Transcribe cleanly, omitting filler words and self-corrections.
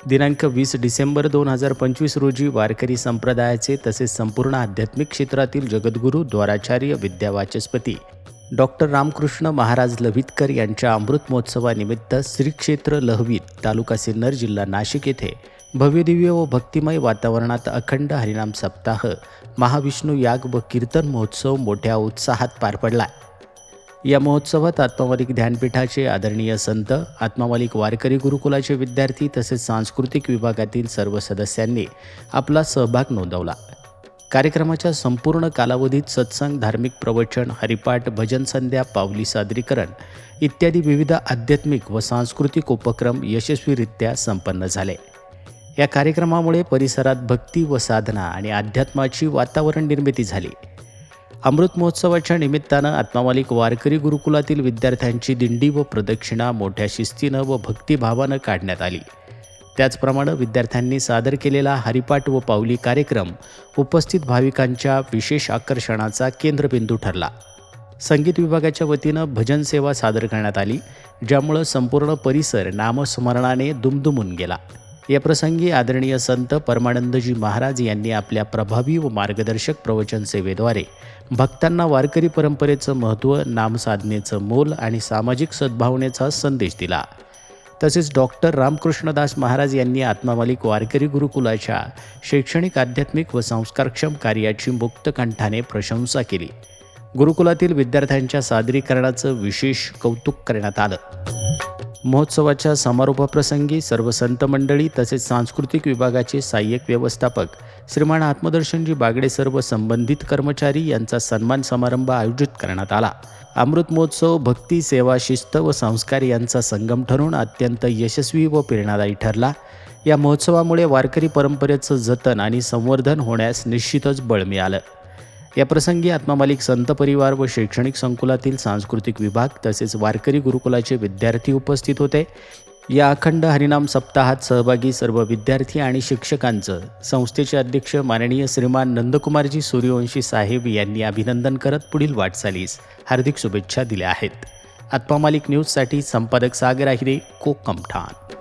दिनांक 20 डिसेंबर 2025 रोजी वारकरी संप्रदायाचे तसेच संपूर्ण आध्यात्मिक क्षेत्रातील जगद्गुरू द्वाराचार्य विद्यावाचस्पती डॉक्टर रामकृष्ण महाराज लव्हितकर यांच्या अमृत महोत्सवानिमित्त श्री क्षेत्र लहवीत तालुका सिन्नर जिल्हा नाशिक येथे भव्यदिव्य व भक्तिमय वातावरणात अखंड हरिनाम सप्ताह, महाविष्णू याग व कीर्तन महोत्सव मोठ्या उत्साहात पार पडला। या महोत्सवात आत्मामालिक ध्यानपीठाचे आदरणीय संत, आत्मामालिक वारकरी गुरुकुलाचे विद्यार्थी तसेच सांस्कृतिक विभागातील सर्व सदस्यांनी आपला सहभाग नोंदवला। कार्यक्रमाच्या संपूर्ण कालावधीत सत्संग, धार्मिक प्रवचन, हरिपाठ, भजन संध्या, पावली सादरीकरण इत्यादी विविध आध्यात्मिक व सांस्कृतिक उपक्रम यशस्वीरित्या संपन्न झाले। या कार्यक्रमामुळे परिसरात भक्ती व साधना आणि अध्यात्माची वातावरण निर्मिती झाली। अमृत महोत्सवाच्या निमित्तानं आत्मामालिक वारकरी गुरुकुलातील विद्यार्थ्यांची दिंडी व प्रदक्षिणा मोठ्या शिस्तीनं व भक्तिभावानं काढण्यात आली। त्याचप्रमाणे विद्यार्थ्यांनी सादर केलेला हरिपाठ व पावली कार्यक्रम उपस्थित भाविकांच्या विशेष आकर्षणाचा केंद्रबिंदू ठरला। संगीत विभागाच्या वतीनं भजन सेवा सादर करण्यात आली, ज्यामुळे संपूर्ण परिसर नामस्मरणाने दुमदुमून गेला। या प्रसंगी आदरणीय संत परमानंदजी महाराज यांनी आपल्या प्रभावी व मार्गदर्शक प्रवचन सेवेद्वारे भक्तांना वारकरी परंपरेचं महत्त्व, नामसाधनेचं मोल आणि सामाजिक सद्भावनेचा संदेश दिला। तसेच डॉक्टर रामकृष्णदास महाराज यांनी आत्मामालिक वारकरी गुरुकुलाच्या शैक्षणिक, आध्यात्मिक व संस्कारक्षम कार्याची मुक्तकंठाने प्रशंसा केली। गुरुकुलातील विद्यार्थ्यांच्या सादरीकरणाचं विशेष कौतुक करण्यात आलं। महोत्सवाच्या समारोपाप्रसंगी सर्व संत मंडळी तसेच सांस्कृतिक विभागाचे सहाय्यक व्यवस्थापक श्रीमान आत्मदर्शनजी बागडे सर्व संबंधित कर्मचारी यांचा सन्मान समारंभ आयोजित करण्यात आला। अमृत महोत्सव भक्ती, सेवा, शिस्त व संस्कार यांचा संगम ठरून अत्यंत यशस्वी व प्रेरणादायी ठरला। या महोत्सवामुळे वारकरी परंपरेचं जतन आणि संवर्धन होण्यास निश्चितच बळ मिळालं। या प्रसंगी आत्मामालिक संत परिवार व शैक्षणिक संकुलातील सांस्कृतिक विभाग तसेच वारकरी गुरुकुलाचे विद्यार्थी उपस्थित होते। या अखंड हरिनाम सप्ताहात सहभागी सर्व विद्यार्थी आणि शिक्षकांचं संस्थेचे अध्यक्ष माननीय श्रीमान नंदकुमारजी सूर्यवंशी साहेब यांनी अभिनंदन करत पुढील वाटचालीस हार्दिक शुभेच्छा दिल्या आहेत। आत्मामालिक न्यूजसाठी संपादक सागर आहिरे, कोकम ठाण।